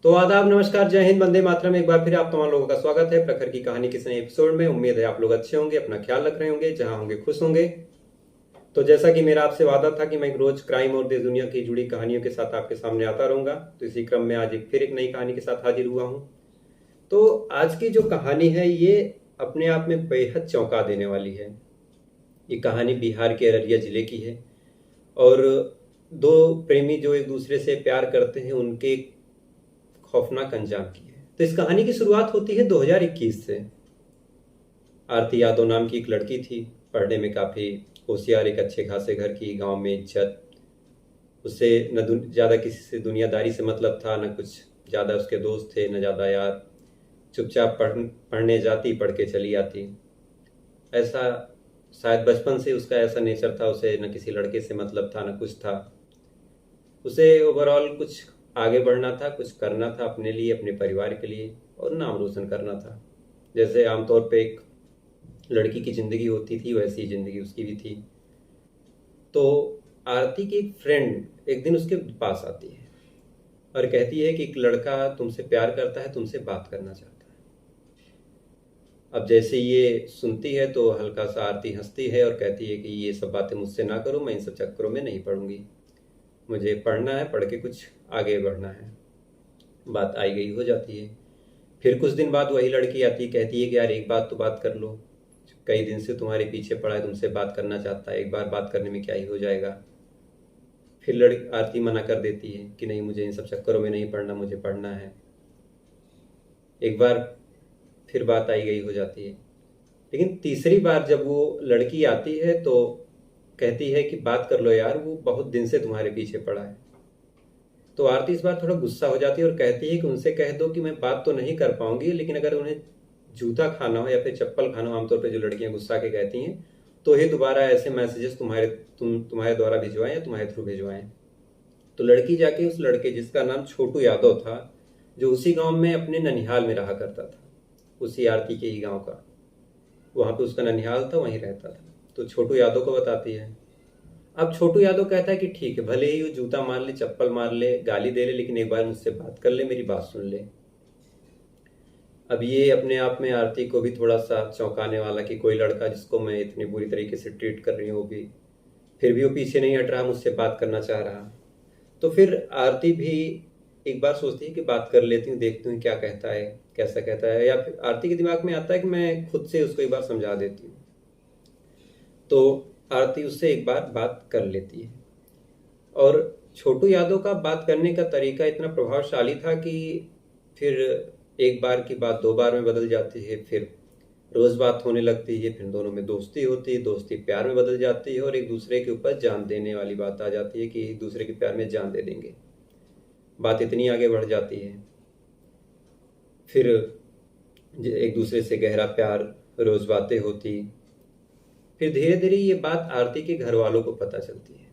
तो आदाब, नमस्कार, जय हिंद, वंदे मातरम। एक बार फिर आप तमाम लोगों का स्वागत है प्रखर की कहानी के नए एपिसोड में। उम्मीद है आप लोग अच्छे होंगे, अपना ख्याल रख रहे होंगे, जहां होंगे खुश होंगे। तो जैसा कि मेरा आपसे वादा था कि मैं रोज क्राइम और देश दुनिया की जुड़ी कहानियों के साथ आपके सामने आता रहूंगा, तो इसी क्रम में आज फिर एक नई कहानी के साथ हाजिर हुआ हूं। तो आज की जो कहानी है ये अपने आप में बेहद चौंका देने वाली है। ये कहानी बिहार के अररिया जिले की है और दो प्रेमी जो एक दूसरे से प्यार करते हैं उनके खौफनाक अंजाम की है। तो इस कहानी की शुरुआत होती है 2021 से। आरती यादव नाम की एक लड़की थी, पढ़ने में काफ़ी होशियार, एक अच्छे खासे घर की, गांव में इज्जत। उससे न ज़्यादा किसी से दुनियादारी से मतलब था, न कुछ ज़्यादा उसके दोस्त थे, न ज़्यादा यार। चुपचाप पढ़ने जाती, पढ़ के चली आती। ऐसा शायद बचपन से उसका ऐसा नेचर था, उसे न किसी लड़के से मतलब था, न कुछ था। उसे ओवरऑल कुछ आगे बढ़ना था, कुछ करना था अपने लिए, अपने परिवार के लिए, और नाम रोशन करना था। जैसे आमतौर पे एक लड़की की ज़िंदगी होती थी वैसी ही ज़िंदगी उसकी भी थी। तो आरती की एक फ्रेंड एक दिन उसके पास आती है और कहती है कि एक लड़का तुमसे प्यार करता है, तुमसे बात करना चाहता है। अब जैसे ये सुनती है तो हल्का सा आरती हंसती है और कहती है कि ये सब बातें मुझसे ना करो, मैं इन सब चक्करों में नहीं पढ़ूंगी, मुझे पढ़ना है, पढ़ के कुछ आगे बढ़ना है। बात आई गई हो जाती है। फिर कुछ दिन बाद वही लड़की आती है, कहती है कि यार एक बात तो बात कर लो, कई दिन से तुम्हारे पीछे पड़ा है, तुमसे बात करना चाहता है, एक बार बात करने में क्या ही हो जाएगा। फिर लड़की आरती मना कर देती है कि नहीं, मुझे इन सब चक्करों में नहीं पढ़ना, मुझे पढ़ना है। एक बार फिर बात आई गई हो जाती है। लेकिन तीसरी बार जब वो लड़की आती है तो कहती है कि बात कर लो यार, वो बहुत दिन से तुम्हारे पीछे पड़ा है। तो आरती इस बार थोड़ा गुस्सा हो जाती है और कहती है कि उनसे कह दो कि मैं बात तो नहीं कर पाऊंगी, लेकिन अगर उन्हें जूता खाना हो या फिर चप्पल खाना हो, आमतौर पे जो लड़कियां गुस्सा के कहती हैं, तो ही दोबारा ऐसे मैसेजेस तुम्हारे द्वारा भिजवाएं या तुम्हारे थ्रू भिजवाएं। तो लड़की जाके उस लड़के जिसका नाम छोटू यादव था, जो उसी गांव में अपने ननिहाल में रहा करता था, उसी आरती के ही गांव का, वहां पे उसका ननिहाल था, वहीं रहता था, तो छोटू यादव को बताती है। अब छोटू यादव कहता है कि ठीक है, भले ही वो जूता मार ले, चप्पल मार ले, गाली दे ले, लेकिन एक बार मुझसे बात कर ले, मेरी बात सुन ले। अब ये अपने आप में आरती को भी थोड़ा सा चौंकाने वाला कि कोई लड़का जिसको मैं इतनी बुरी तरीके से ट्रीट कर रही हूँ, वो भी फिर भी वो पीछे नहीं हट रहा, मुझसे बात करना चाह रहा। तो फिर आरती भी एक बार सोचती है कि बात कर लेती हूँ, देखती हूँ क्या कहता है, कैसा कहता है, या फिर आरती के दिमाग में आता है कि मैं खुद से उसको एक बार समझा देती हूँ। तो आरती उससे एक बार बात कर लेती है और छोटू यादव का बात करने का तरीका इतना प्रभावशाली था कि फिर एक बार की बात दो बार में बदल जाती है, फिर रोज बात होने लगती है, फिर दोनों में दोस्ती होती है, दोस्ती प्यार में बदल जाती है और एक दूसरे के ऊपर जान देने वाली बात आ जाती है कि एक दूसरे के प्यार में जान दे देंगे। बात इतनी आगे बढ़ जाती है, फिर एक दूसरे से गहरा प्यार, रोज बातें होती। फिर धीरे धीरे ये बात आरती के घर वालों को पता चलती है।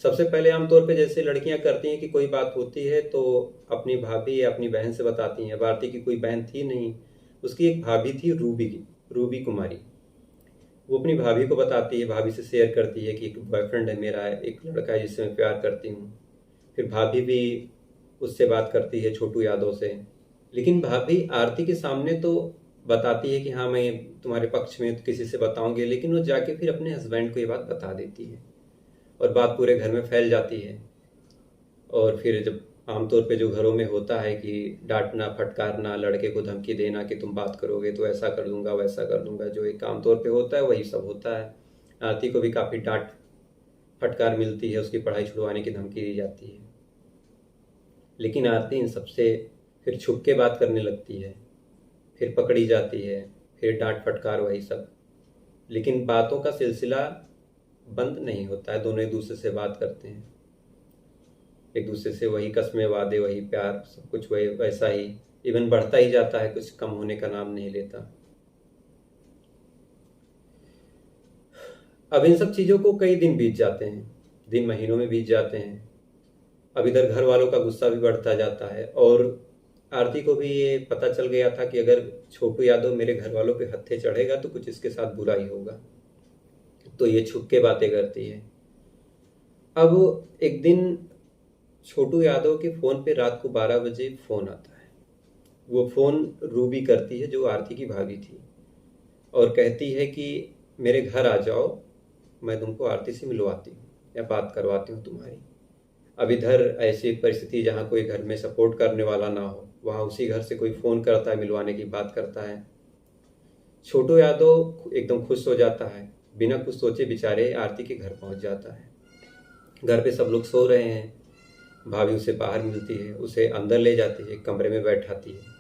सबसे पहले आमतौर पे जैसे लड़कियां करती हैं कि कोई बात होती है तो अपनी भाभी या अपनी बहन से बताती हैं। अब आरती की कोई बहन थी नहीं, उसकी एक भाभी थी, रूबी कुमारी। वो अपनी भाभी को बताती है, भाभी से शेयर करती है कि एक बॉयफ्रेंड है मेरा, एक लड़का है जिससे मैं प्यार करती हूँ। फिर भाभी भी उससे बात करती है, छोटू यादव से। लेकिन भाभी आरती के सामने तो बताती है कि हाँ मैं तुम्हारे पक्ष में किसी से बताऊंगी, लेकिन वो जाके फिर अपने हस्बैंड को ये बात बता देती है और बात पूरे घर में फैल जाती है। और फिर जब आमतौर पे जो घरों में होता है कि डांटना, फटकारना, लड़के को धमकी देना कि तुम बात करोगे तो ऐसा कर दूंगा, वैसा कर दूंगा, जो एक आमतौर पे होता है वही सब होता है। आरती को भी काफ़ी डांट फटकार मिलती है, उसकी पढ़ाई छुड़वाने की धमकी दी जाती है। लेकिन आरती इन सबसे फिर छुप के बात करने लगती है, फिर पकड़ी जाती है, फिर डांट फटकार वही सब। लेकिन बातों का सिलसिला बंद नहीं होता है, दोनों एक दूसरे से बात करते हैं, एक दूसरे से वही कस्में, वादे, वही प्यार, सब कुछ वही वैसा ही इवन बढ़ता ही जाता है, कुछ कम होने का नाम नहीं लेता। अब इन सब चीज़ों को कई दिन बीत जाते हैं, दिन महीनों में बीत जाते हैं। अब इधर घर वालों का गुस्सा भी बढ़ता जाता है और आरती को भी ये पता चल गया था कि अगर छोटू यादव मेरे घर वालों पे हत्थे चढ़ेगा तो कुछ इसके साथ बुरा ही होगा। तो ये छुप के बातें करती है। अब एक दिन छोटू यादव के फ़ोन पे रात को 12 बजे फ़ोन आता है। वो फ़ोन रूबी करती है, जो आरती की भाभी थी, और कहती है कि मेरे घर आ जाओ, मैं तुमको आरती से मिलवाती हूँ या बात करवाती हूँ तुम्हारी। अब इधर ऐसी परिस्थिति जहाँ कोई घर में सपोर्ट करने वाला ना हो, वहाँ उसी घर से कोई फ़ोन करता है, मिलवाने की बात करता है। छोटू यादव एकदम खुश हो जाता है, बिना कुछ सोचे बेचारे आरती के घर पहुँच जाता है। घर पे सब लोग सो रहे हैं। भाभी उसे बाहर मिलती है, उसे अंदर ले जाती है, कमरे में बैठाती है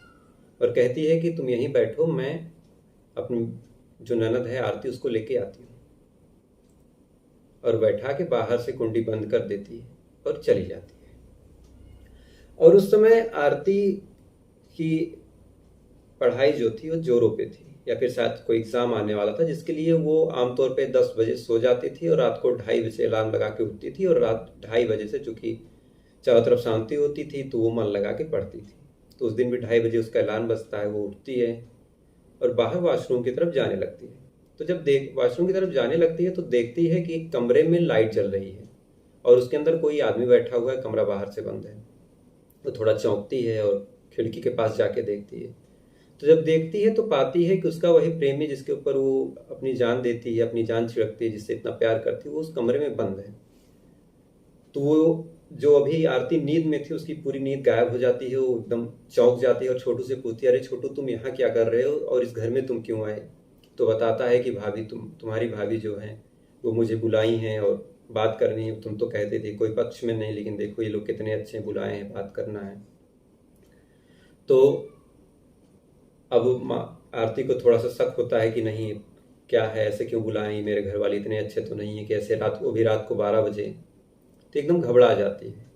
और कहती है कि तुम यहीं बैठो, मैं अपनी जो ननद है आरती उसको लेके आती हूँ। और बैठा के बाहर से कुंडी बंद कर देती है और चली जाती है। और उस समय आरती की पढ़ाई जो थी वो जोरों पे थी, या फिर शायद कोई एग्ज़ाम आने वाला था, जिसके लिए वो आमतौर पे 10 बजे सो जाती थी और रात को 2:30 बजे अलार्म लगा के उठती थी। और रात 2:30 बजे से चूँकि चारों तरफ शांति होती थी तो वो मन लगा के पढ़ती थी। तो उस दिन भी 2:30 बजे उसका अलार्म बजता है, वो उठती है और बाहर वॉशरूम की तरफ जाने लगती है। तो जब वॉशरूम की तरफ जाने लगती है तो देखती है कि कमरे में लाइट जल रही है और उसके अंदर कोई आदमी बैठा हुआ है, कमरा बाहर से बंद है। वो थोड़ा चौंकती है और खिड़की के पास जाके देखती है। तो जब देखती है तो पाती है कि उसका वही प्रेमी जिसके ऊपर वो अपनी जान देती है, अपनी जान छिड़कती है, जिससे इतना प्यार करती है, वो उस कमरे में बंद है। तो वो जो अभी आरती नींद में थी, उसकी पूरी नींद गायब हो जाती है। वो एकदम चौंक जाती है और छोटू से पूछती है, अरे छोटू, तुम यहाँ क्या कर रहे हो और इस घर में तुम क्यों आए? तो बताता है कि भाभी, तुम्हारी भाभी जो हैं वो मुझे बुलाई हैं और बात करनी है। तुम तो कहते थे कोई पक्ष में नहीं, लेकिन देखो ये लोग कितने अच्छे हैं, बुलाए हैं, बात करना है। तो अब माँ आरती को थोड़ा सा शक होता है कि नहीं, क्या है, ऐसे क्यों बुलाएं, मेरे घर वाले इतने अच्छे तो नहीं है कि ऐसे रात को भी रात को 12 बजे। तो एकदम घबरा जाती है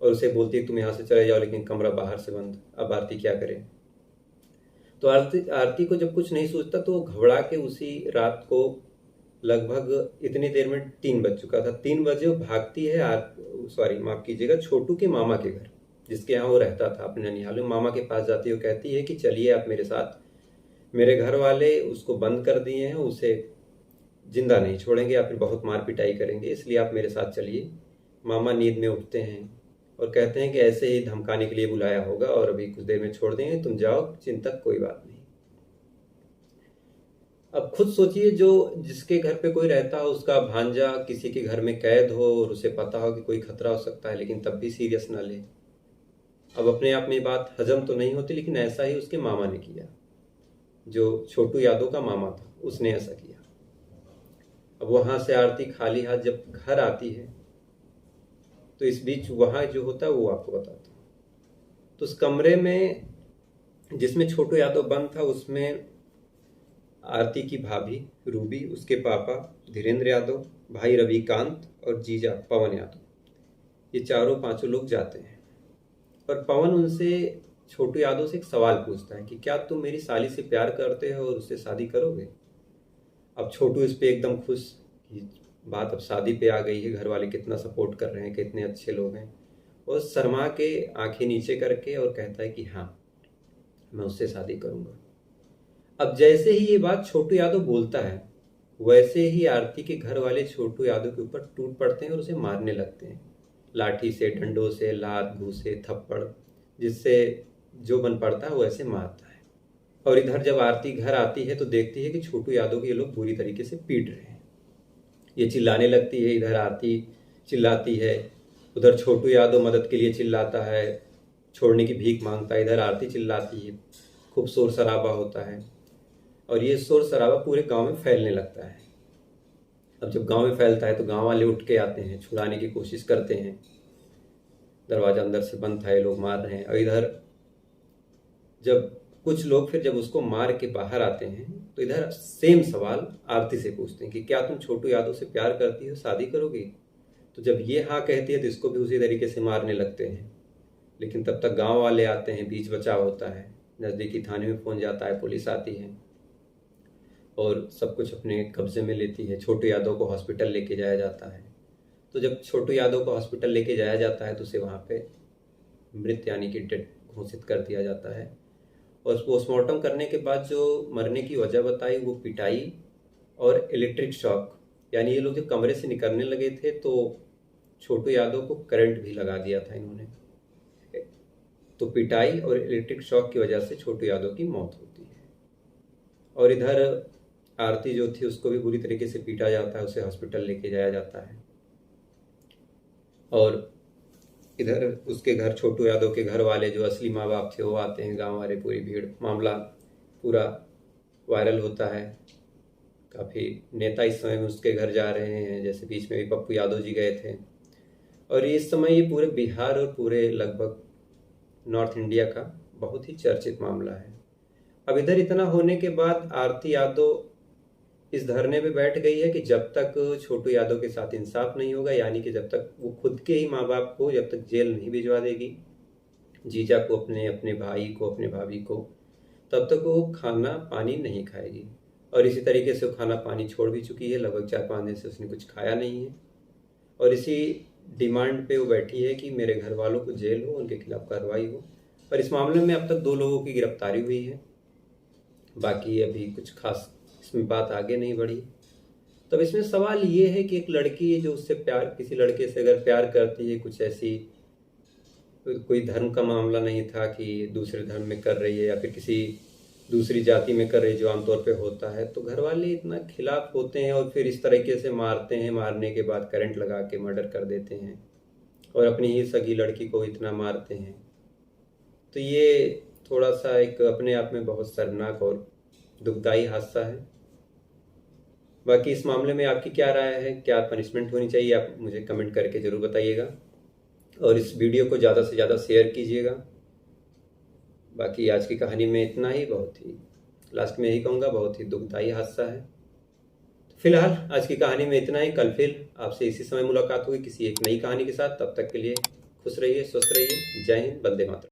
और उसे बोलती है तुम यहाँ से चले जाओ, लेकिन कमरा बाहर से बंद। अब आरती क्या करे? तो आरती को जब कुछ नहीं सोचता तो वो घबरा के उसी रात को लगभग इतनी देर में 3 बज चुका था, 3 बजे वो भागती है सॉरी माफ कीजिएगा, छोटू के मामा के घर, जिसके यहाँ वो रहता था अपने ननिहाल में। मामा के पास जाती है, वो कहती है कि चलिए आप मेरे साथ, मेरे घर वाले उसको बंद कर दिए हैं, उसे जिंदा नहीं छोड़ेंगे या फिर बहुत मार पिटाई करेंगे, इसलिए आप मेरे साथ चलिए। मामा नींद में उठते हैं और कहते हैं कि ऐसे ही धमकाने के लिए बुलाया होगा और अभी कुछ देर में छोड़ देंगे, तुम जाओ, चिंता कोई बात नहीं। अब खुद सोचिए, जो जिसके घर पे कोई रहता हो, उसका भांजा किसी के घर में कैद हो और उसे पता हो कि कोई खतरा हो सकता है, लेकिन तब भी सीरियस ना ले। अब अपने आप में ये बात हजम तो नहीं होती, लेकिन ऐसा ही उसके मामा ने किया। जो छोटू यादव का मामा था उसने ऐसा किया। अब वहां से आरती खाली हाथ जब घर आती है तो इस बीच वहां जो होता है वो आपको बताता हूँ। तो उस कमरे में जिसमें छोटू यादव बंद था, उसमें आरती की भाभी रूबी, उसके पापा धीरेन्द्र यादव, भाई रविकांत और जीजा पवन यादव, ये चारों पांचों लोग जाते हैं। पर पवन उनसे, छोटू यादव से एक सवाल पूछता है कि क्या तुम मेरी साली से प्यार करते हो और उससे शादी करोगे? अब छोटू इस पे एकदम खुश कि बात अब शादी पे आ गई है, घर वाले कितना सपोर्ट कर रहे हैं, कितने अच्छे लोग हैं, और शर्मा के आंखें नीचे करके और कहता है कि हाँ, मैं उससे शादी करूंगा। अब जैसे ही ये बात छोटू यादव बोलता है, वैसे ही आरती के घर वाले छोटू यादव के ऊपर टूट पड़ते हैं और उसे मारने लगते हैं, लाठी से, डंडों से, लात, घूसे, थप्पड़, जिससे जो बन पड़ता है वो ऐसे मारता है। और इधर जब आरती घर आती है तो देखती है कि छोटू यादव को ये लोग बुरी तरीके से पीट रहे हैं। ये चिल्लाने लगती है, इधर आरती चिल्लाती है, उधर छोटू यादव मदद के लिए चिल्लाता है, छोड़ने की भीख मांगता है, इधर आरती चिल्लाती है, खूब शोर शराबा होता है और ये शोर शराबा पूरे गांव में फैलने लगता है। अब जब गांव में फैलता है तो गांव वाले उठ के आते हैं, छुड़ाने की कोशिश करते हैं, दरवाजा अंदर से बंद था, ये लोग मार रहे हैं। और इधर जब कुछ लोग फिर जब उसको मार के बाहर आते हैं तो इधर सेम सवाल आरती से पूछते हैं कि क्या तुम छोटू यादव से प्यार करती हो, शादी करोगी? तो जब ये हाँ कहती है तो इसको भी उसी तरीके से मारने लगते हैं। लेकिन तब तक गांव वाले आते हैं, बीच बचाव होता है, नज़दीकी थाने में फ़ोन जाता है, पुलिस आती है और सब कुछ अपने कब्जे में लेती है। छोटू यादव को हॉस्पिटल लेके जाया जाता है। तो जब छोटू यादव को हॉस्पिटल लेके जाया जाता है तो उसे वहाँ पे मृत यानी कि डेड घोषित कर दिया जाता है। और पोस्टमार्टम करने के बाद जो मरने की वजह बताई वो पिटाई और इलेक्ट्रिक शॉक, यानी ये लोग जब कमरे से निकलने लगे थे तो छोटू यादव को करंट भी लगा दिया था इन्होंने। तो पिटाई और इलेक्ट्रिक शॉक की वजह से छोटू यादव की मौत होती है। और इधर आरती जो थी उसको भी बुरी तरीके से पीटा जाता है, उसे हॉस्पिटल लेके जाया जाता है। और इधर उसके घर, छोटू यादव के घर वाले जो असली माँ बाप थे वो आते हैं, गांव वाले, पूरी भीड़, मामला पूरा वायरल होता है। काफ़ी नेता इस समय में उसके घर जा रहे हैं, जैसे बीच में भी पप्पू यादव जी गए थे। और इस समय ये पूरे बिहार और पूरे लगभग नॉर्थ इंडिया का बहुत ही चर्चित मामला है। अब इधर इतना होने के बाद आरती यादव इस धरने पे बैठ गई है कि जब तक छोटू यादव के साथ इंसाफ नहीं होगा, यानी कि जब तक वो खुद के ही माँ बाप को जब तक जेल नहीं भिजवा देगी, जीजा को, अपने भाई को, अपने भाभी को, तब तक वो खाना पानी नहीं खाएगी। और इसी तरीके से वो खाना पानी छोड़ भी चुकी है, लगभग 4-5 दिन से उसने कुछ खाया नहीं है। और इसी डिमांड पे वो बैठी है कि मेरे घर वालों को जेल हो, उनके खिलाफ कार्रवाई हो। और इस मामले में अब तक 2 लोगों की गिरफ्तारी हुई है, बाकी अभी कुछ खास इसमें बात आगे नहीं बढ़ी। तब इसमें सवाल ये है कि एक लड़की जो उससे प्यार, किसी लड़के से अगर प्यार करती है, कुछ ऐसी, कोई धर्म का मामला नहीं था कि दूसरे धर्म में कर रही है या फिर किसी दूसरी जाति में कर रही है जो आमतौर पे होता है, तो घर वाले इतना खिलाफ होते हैं और फिर इस तरीके से मारते हैं, मारने के बाद करंट लगा के मर्डर कर देते हैं और अपनी ही सगी लड़की को इतना मारते हैं। तो ये थोड़ा सा एक अपने आप में बहुत शर्मनाक और दुखदाई हादसा है। बाकी इस मामले में आपकी क्या राय है, क्या पनिशमेंट होनी चाहिए, आप मुझे कमेंट करके ज़रूर बताइएगा। और इस वीडियो को ज़्यादा से ज़्यादा शेयर कीजिएगा। बाकी आज की कहानी में इतना ही, बहुत ही लास्ट में यही कहूँगा, बहुत ही दुखदाई हादसा है। फिलहाल आज की कहानी में इतना ही। कल फिर आपसे इसी समय मुलाकात होगी किसी एक नई कहानी के साथ। तब तक के लिए खुश रहिए, स्वस्थ रहिए। जय हिंद, वंदे मातरम।